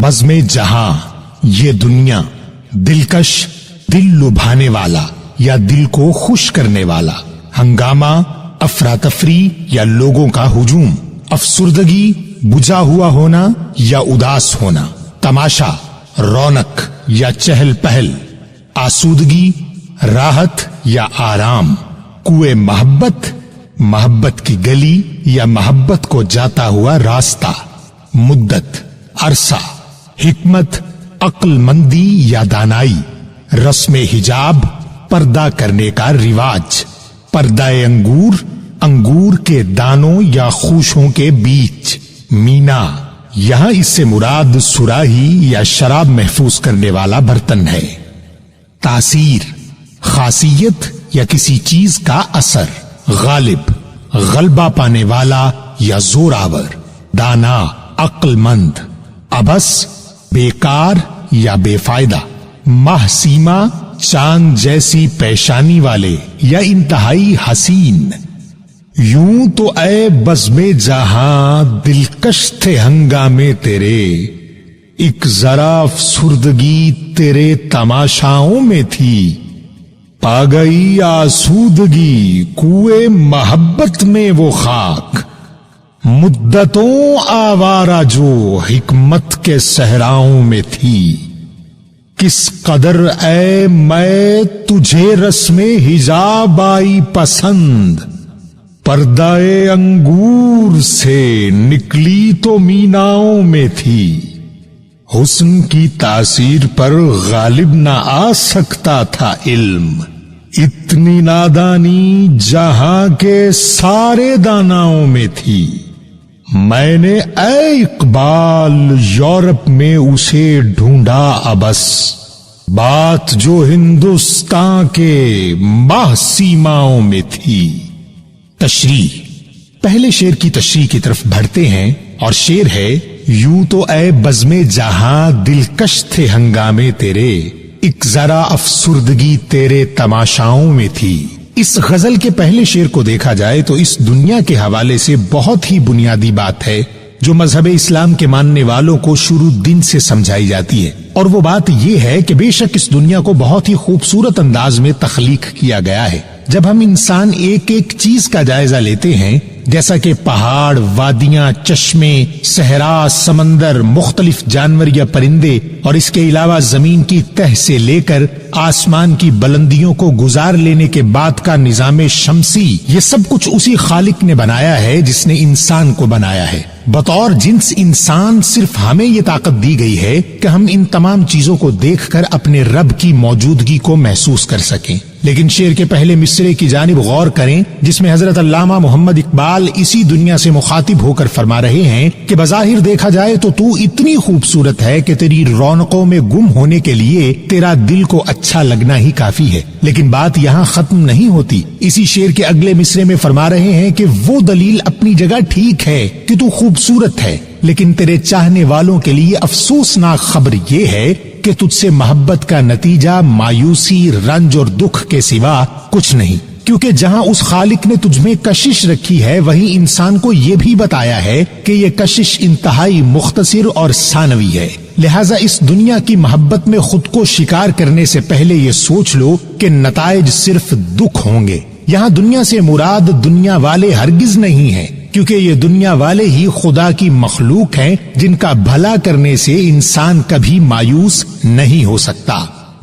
बज़्म जहां, ये दुनिया, दिलकश, दिल लुभाने वाला या दिल को खुश करने वाला, हंगामा, अफरा तफरी या लोगों का हुजूम, अफसुर्दगी, बुझा हुआ होना या उदास होना, तमाशा, रौनक या चहल पहल, आसूदगी, राहत या आराम, कुए मोहब्बत, मोहब्बत की गली या मोहब्बत को जाता हुआ रास्ता, मुद्दत, अरसा, हिकमत, अक्लमंदी या दानाई, रस्म हिजाब, पर्दा करने का रिवाज, पर्दाए अंगूर, अंगूर के दानों या खूशों के बीच, मीना, यहां इससे मुराद सुराही या शराब महफूज करने वाला बर्तन है। तासीर, खासियत या किसी चीज का असर, गालिब, गलबा पाने वाला या जोरावर, दाना, अक्लमंद, अबस, बेकार या बेफायदा, माहसीमा, चांद जैसी पेशानी वाले या इंतहाई हसीन। यूं तो ऐ बज़्म जहां दिलकश थे हंगामे तेरे, एक जरा अफसुर्दगी तेरे तमाशाओं में थी, पा गई आसूदगी कुए मोहब्बत में वो खाक, मुद्दतों आवारा जो हिकमत के सहराओं में थी। किस कदर ऐ मैं तुझे रस्मे हिजाब आई पसंद, पर्दाए अंगूर से निकली तो मीनाओं में थी, हुस्न की तासीर पर गालिब ना आ सकता था इल्म, इतनी नादानी जहां के सारे दानाओं में थी। मैंने ऐ इकबाल यूरोप में उसे ढूंढा अबस, बात जो हिंदुस्तान के माह सीमाओं में थी। तशरीह, पहले शेर की तशरीह की तरफ बढ़ते हैं और शेर है, यूं तो ऐ बज़्म जहां दिलकश थे हंगामे तेरे, एक जरा अफसुर्दगी तेरे तमाशाओं में थी। इस गजल के पहले शेर को देखा जाए तो इस दुनिया के हवाले से बहुत ही बुनियादी बात है जो मजहब इस्लाम के मानने वालों को शुरू दिन से समझाई जाती है, और वो बात ये है कि बेशक इस दुनिया को बहुत ही खूबसूरत अंदाज में तख्लीक किया गया है। जब हम इंसान एक एक चीज का जायजा लेते हैं, जैसा कि पहाड़, वादियां, चश्मे, सहरा, समंदर, मुख्तलिफ जानवर या परिंदे और इसके अलावा जमीन की तह से लेकर आसमान की बुलंदियों को गुजार लेने के बाद का निजाम शमसी, ये सब कुछ उसी खालिक ने बनाया है जिसने इंसान को बनाया है। बतौर जिन्स इंसान सिर्फ हमें ये ताकत दी गई है कि हम इन तमाम चीजों को देखकर अपने रब की मौजूदगी को महसूस कर सकें। लेकिन शेर के पहले मिसरे की जानिब गौर करें जिसमें हजरत अल्लामा मोहम्मद इकबाल इसी दुनिया से मुखातिब होकर फरमा रहे हैं कि बज़ाहिर देखा जाए तो तू इतनी खूबसूरत है कि तेरी रौनकों में गुम होने के लिए तेरा दिल को अच्छा लगना ही काफी है। लेकिन बात यहाँ खत्म नहीं होती। इसी शेर के अगले मिसरे में फरमा रहे हैं कि वो दलील अपनी जगह ठीक है कि तू खूबसूरत है, लेकिन तेरे चाहने वालों के लिए अफसोसनाक खबर ये है कि तुझसे मोहब्बत का नतीजा मायूसी, रंज और दुख के सिवा कुछ नहीं, क्योंकि जहां उस खालिक ने तुझमें कशिश रखी है वहीं इंसान को यह भी बताया है कि यह कशिश इंतहाई मुख्तसिर और सानवी है। लिहाजा इस दुनिया की मोहब्बत में खुद को शिकार करने से पहले ये सोच लो कि नताइज सिर्फ दुख होंगे। यहाँ दुनिया से मुराद दुनिया वाले हरगिज नहीं है, क्योंकि ये दुनिया वाले ही खुदा की मखलूक हैं जिनका भला करने से इंसान कभी मायूस नहीं हो सकता।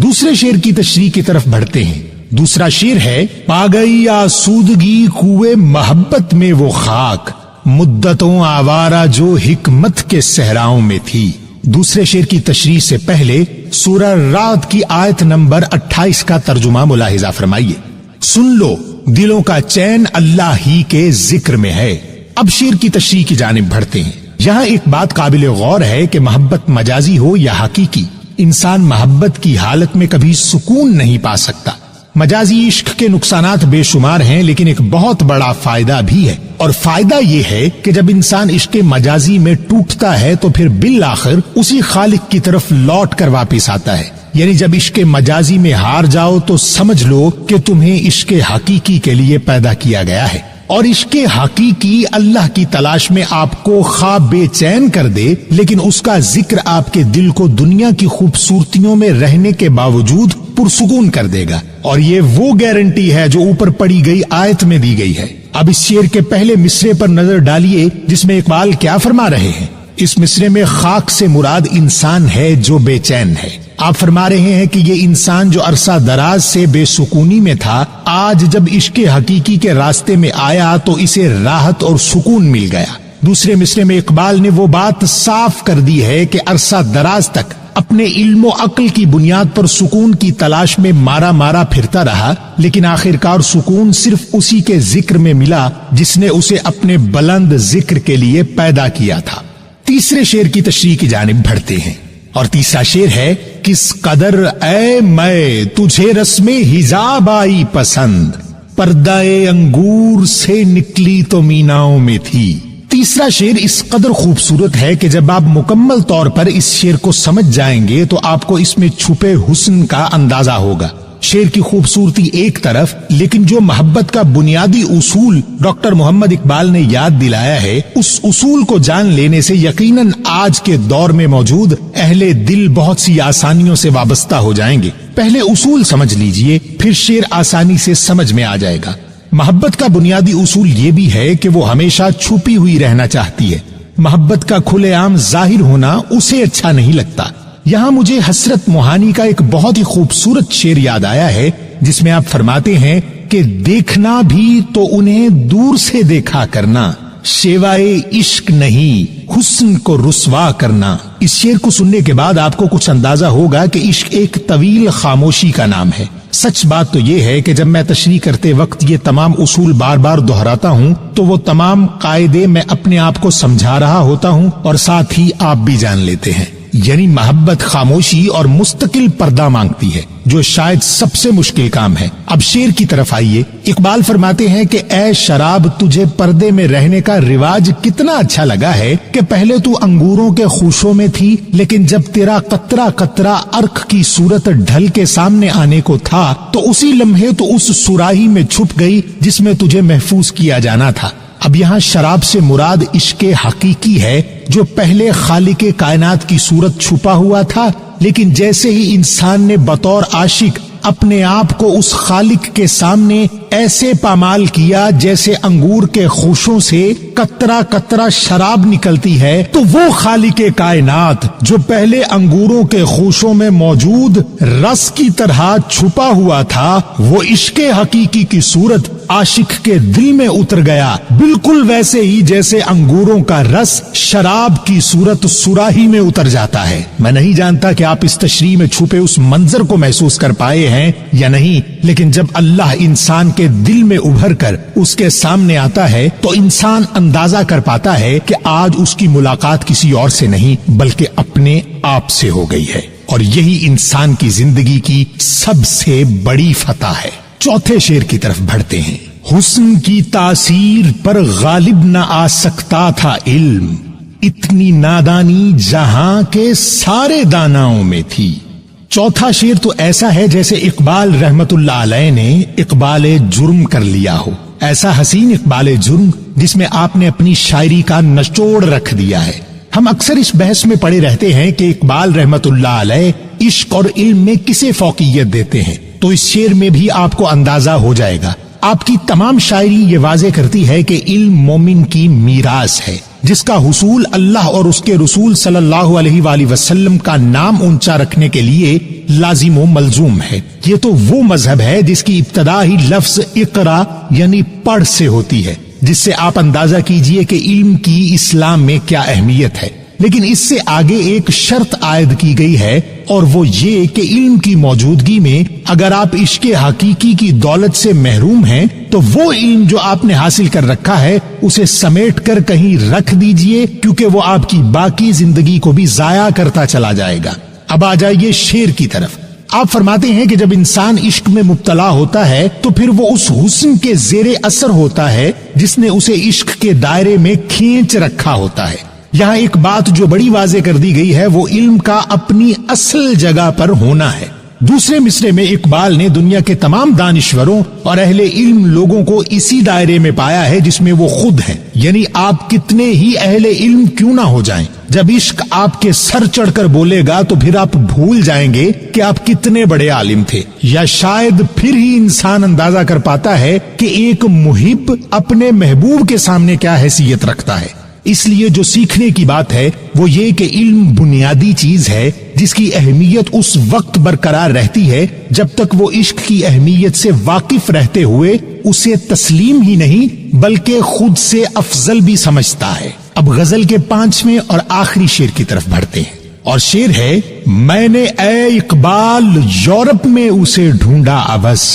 दूसरे शेर की तशरीह की तरफ बढ़ते हैं। दूसरा शेर है, पा गई आसूदगी कुए मोहब्बत में वो खाक, मुद्दतों आवारा जो हिकमत के सहराओं में थी। दूसरे शेर की तशरीह से पहले सूरह रात की आयत नंबर 28 का तर्जुमा मुलाहिजा फरमाइए। सुन लो, दिलों का चैन अल्लाह ही के जिक्र में है। अब शेर की तशरीह की जानिब बढ़ते हैं। यहाँ एक बात काबिल गौर है कि मोहब्बत मजाजी हो या हकीकी, इंसान मोहब्बत की हालत में कभी सुकून नहीं पा सकता। मजाजी इश्क के नुकसानात बेशुमार हैं, लेकिन एक बहुत बड़ा फायदा भी है, और फायदा ये है कि जब इंसान इश्क मजाजी में टूटता है तो फिर बिल आखिर उसी खालिक की तरफ लौट कर वापिस आता है। यानी जब इश्क मजाजी में हार जाओ तो समझ लो कि तुम्हें इश्क हकीकी के लिए पैदा किया गया है। اور عشق حقیقی اللہ کی تلاش میں آپ کو خواب بے چین کر دے، لیکن اس کا ذکر آپ کے دل کو دنیا کی خوبصورتیوں میں رہنے کے باوجود پرسکون کر دے گا، اور یہ وہ گارنٹی ہے جو اوپر پڑی گئی آیت میں دی گئی ہے۔ اب اس شعر کے پہلے مصرے پر نظر ڈالیے، جس میں اقبال کیا فرما رہے ہیں۔ اس مصرے میں خاک سے مراد انسان ہے جو بے چین ہے۔ آپ فرما رہے ہیں کہ یہ انسان جو عرصہ دراز سے بے سکونی میں تھا، آج جب عشق حقیقی کے راستے میں آیا تو اسے راحت اور سکون مل گیا۔ دوسرے مصرے میں اقبال نے وہ بات صاف کر دی ہے کہ عرصہ دراز تک اپنے علم و عقل کی بنیاد پر سکون کی تلاش میں مارا پھرتا رہا، لیکن آخرکار سکون صرف اسی کے ذکر میں ملا جس نے اسے اپنے بلند ذکر کے لیے پیدا کیا تھا۔ تیسرے شعر کی تشریح کی جانب بڑھتے ہیں، اور تیسرا شعر ہے، کس قدر اے میں تجھے رسم حجاب آئی پسند، پردہ انگور سے نکلی تو میناؤں میں تھی۔ تیسرا شعر اس قدر خوبصورت ہے کہ جب آپ مکمل طور پر اس شعر کو سمجھ جائیں گے تو آپ کو اس میں چھپے حسن کا اندازہ ہوگا۔ شعر کی خوبصورتی ایک طرف، لیکن جو محبت کا بنیادی اصول ڈاکٹر محمد اقبال نے یاد دلایا ہے، اس اصول کو جان لینے سے یقیناً آج کے دور میں موجود اہل دل بہت سی آسانیوں سے وابستہ ہو جائیں گے۔ پہلے اصول سمجھ لیجئے، پھر شعر آسانی سے سمجھ میں آ جائے گا۔ محبت کا بنیادی اصول یہ بھی ہے کہ وہ ہمیشہ چھپی ہوئی رہنا چاہتی ہے۔ محبت کا کھلے عام ظاہر ہونا اسے اچھا نہیں لگتا۔ یہاں مجھے حسرت موہانی کا ایک بہت ہی خوبصورت شعر یاد آیا ہے، جس میں آپ فرماتے ہیں کہ دیکھنا بھی تو انہیں دور سے دیکھا کرنا، شیوائے عشق نہیں حسن کو رسوا کرنا۔ اس شعر کو سننے کے بعد آپ کو کچھ اندازہ ہوگا کہ عشق ایک طویل خاموشی کا نام ہے۔ سچ بات تو یہ ہے کہ جب میں تشریح کرتے وقت یہ تمام اصول بار بار دہراتا ہوں تو وہ تمام قاعدے میں اپنے آپ کو سمجھا رہا ہوتا ہوں، اور ساتھ ہی آپ بھی جان لیتے ہیں۔ یعنی محبت خاموشی اور مستقل پردہ مانگتی ہے، جو شاید سب سے مشکل کام ہے۔ اب شعر کی طرف آئیے۔ اقبال فرماتے ہیں کہ اے شراب تجھے پردے میں رہنے کا رواج کتنا اچھا لگا ہے کہ پہلے تو انگوروں کے خوشوں میں تھی، لیکن جب تیرا قطرہ قطرہ عرق کی صورت ڈھل کے سامنے آنے کو تھا تو اسی لمحے تو اس سراہی میں چھپ گئی جس میں تجھے محفوظ کیا جانا تھا۔ اب یہاں شراب سے مراد عشق حقیقی ہے، جو پہلے خالق کائنات کی صورت چھپا ہوا تھا، لیکن جیسے ہی انسان نے بطور عاشق اپنے آپ کو اس خالق کے سامنے ایسے پامال کیا جیسے انگور کے خوشوں سے قطرہ قطرہ شراب نکلتی ہے، تو وہ خالق کائنات جو پہلے انگوروں کے خوشوں میں موجود رس کی طرح چھپا ہوا تھا، وہ عشق حقیقی کی صورت عاشق کے دل میں اتر گیا، بالکل ویسے ہی جیسے انگوروں کا رس شراب کی صورت سراہی میں اتر جاتا ہے۔ میں نہیں جانتا کہ آپ اس تشریح میں چھپے اس منظر کو محسوس کر پائے ہیں یا نہیں، لیکن جب اللہ انسان کے دل میں ابھر کر اس کے سامنے آتا ہے تو انسان اندازہ کر پاتا ہے کہ آج اس کی ملاقات کسی اور سے نہیں بلکہ اپنے آپ سے ہو گئی ہے، اور یہی انسان کی زندگی کی سب سے بڑی فتح ہے۔ چوتھے شعر کی طرف بڑھتے ہیں۔ حسن کی تاثیر پر غالب نہ آ سکتا تھا علم، اتنی نادانی جہاں کے سارے داناؤں میں تھی۔ چوتھا شعر تو ایسا ہے جیسے اقبال رحمت اللہ علیہ نے اقبال جرم کر لیا ہو، ایسا حسین اقبال جرم جس میں آپ نے اپنی شاعری کا نچوڑ رکھ دیا ہے۔ ہم اکثر اس بحث میں پڑے رہتے ہیں کہ اقبال رحمت اللہ علیہ عشق اور علم میں کسے فوقیت دیتے ہیں، تو اس شعر میں بھی آپ کو اندازہ ہو جائے گا۔ آپ کی تمام شاعری یہ واضح کرتی ہے کہ علم مومن کی میراث ہے، جس کا حصول اللہ اور اس کے رسول صلی اللہ علیہ وآلہ وسلم کا نام اونچا رکھنے کے لیے لازم و ملزوم ہے۔ یہ تو وہ مذہب ہے جس کی ابتدا ہی لفظ اقرا یعنی پڑھ سے ہوتی ہے، جس سے آپ اندازہ کیجئے کہ علم کی اسلام میں کیا اہمیت ہے۔ لیکن اس سے آگے ایک شرط عائد کی گئی ہے، اور وہ یہ کہ علم کی موجودگی میں اگر آپ عشق حقیقی کی دولت سے محروم ہیں تو وہ علم جو آپ نے حاصل کر رکھا ہے اسے سمیٹ کر کہیں رکھ دیجئے، کیونکہ وہ آپ کی باقی زندگی کو بھی ضائع کرتا چلا جائے گا۔ اب آ جائیے شعر کی طرف۔ آپ فرماتے ہیں کہ جب انسان عشق میں مبتلا ہوتا ہے تو پھر وہ اس حسن کے زیر اثر ہوتا ہے جس نے اسے عشق کے دائرے میں کھینچ رکھا ہوتا ہے۔ یہاں ایک بات جو بڑی واضح کر دی گئی ہے وہ علم کا اپنی اصل جگہ پر ہونا ہے۔ दूसरे मिसरे में इकबाल ने दुनिया के तमाम दानिश्वरों और अहले इल्म लोगों को इसी दायरे में पाया है जिसमें वो खुद है। यानी आप कितने ही अहले इल्म क्यों ना हो जाएं, जब इश्क आपके सर चढ़कर बोलेगा तो फिर आप भूल जाएंगे कि आप कितने बड़े आलिम थे। या शायद फिर ही इंसान अंदाजा कर पाता है कि एक मुहिब अपने महबूब के सामने क्या हैसियत रखता है। इसलिए जो सीखने की बात है वो ये कि इल्म बुनियादी चीज है जिसकी अहमियत उस वक्त बरकरार रहती है जब तक वो इश्क की अहमियत से वाकिफ रहते हुए उसे तस्लीम ही नहीं बल्कि खुद से अफजल भी समझता है। अब गजल के 5वें और आखिरी शेर की तरफ बढ़ते हैं और शेर है, मैंने ए इकबाल यूरोप में उसे ढूंढा अबस,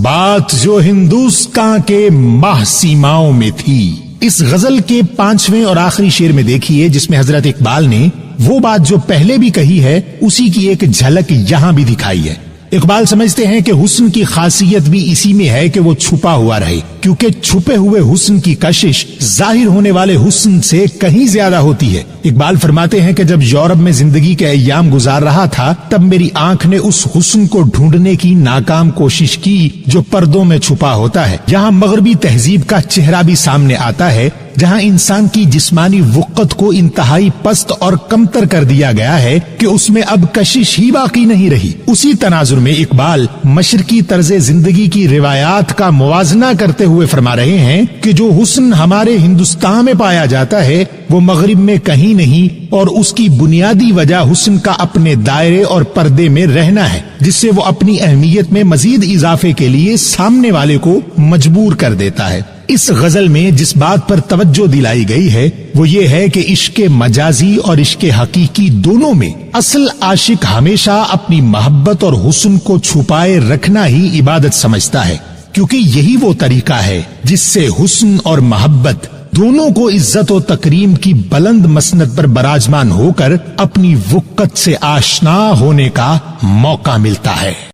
बात जो हिंदुस्तान के माह सीमाओं में थी। इस गजल के 5वें और आखिरी शेर में देखिए जिसमें हजरत इकबाल ने वो बात जो पहले भी कही है उसी की एक झलक यहां भी दिखाई है। इकबाल समझते हैं कि हुस्न की खासियत भी इसी में है कि वो छुपा हुआ रहे, क्योंकि छुपे हुए हुस्न की कशिश जाहिर होने वाले हुस्न से कहीं ज्यादा होती है। इकबाल फरमाते हैं कि जब यूरोप में जिंदगी के अय्याम गुजार रहा था तब मेरी आंख ने उस हुस्न को ढूंढने की नाकाम कोशिश की जो पर्दों में छुपा होता है। यहाँ मगरबी तहजीब का चेहरा भी सामने आता है जहाँ इंसान की जिस्मानी वुक़्क़त को इंतहाई पस्त और कमतर कर दिया गया है कि उसमें अब कशिश ही बाकी नहीं रही। उसी तनाजुर में इकबाल मशरकी तर्ज़े जिंदगी की रिवायात का मुवाजना करते हुए फरमा रहे हैं कि जो हुस्न हमारे हिंदुस्तान में पाया जाता है वो मगरिब में कहीं नहीं, और उसकी बुनियादी वजह हुस्न का अपने दायरे और पर्दे में रहना है जिससे वो अपनी अहमियत में मजीद इजाफे के लिए सामने वाले को मजबूर कर देता है। इस गजल में जिस बात पर तवज्जो दिलाई गई है वो ये है कि इश्क मजाजी और इश्क हकीकी दोनों में असल आशिक हमेशा अपनी मोहब्बत और हुस्न को छुपाए रखना ही इबादत समझता है, क्योंकि यही वो तरीका है जिससे हुस्न और मोहब्बत दोनों को इज्जत और तकरीम की बुलंद मसनद पर बराजमान होकर अपनी वुक़्क़त से आशना होने का मौका मिलता है।